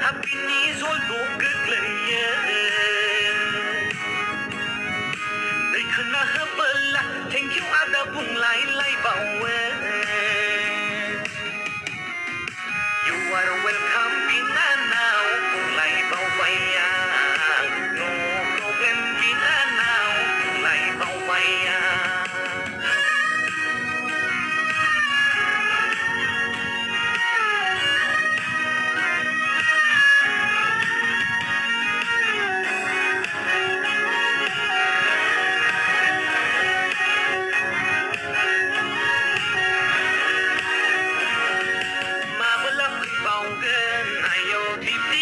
Happiness all googleya They khna habala thank you ada bung lai bawe You are welcome bina now bung lai bawaya No problem bina now bung lai bawaya Mabala bao gen ayo tip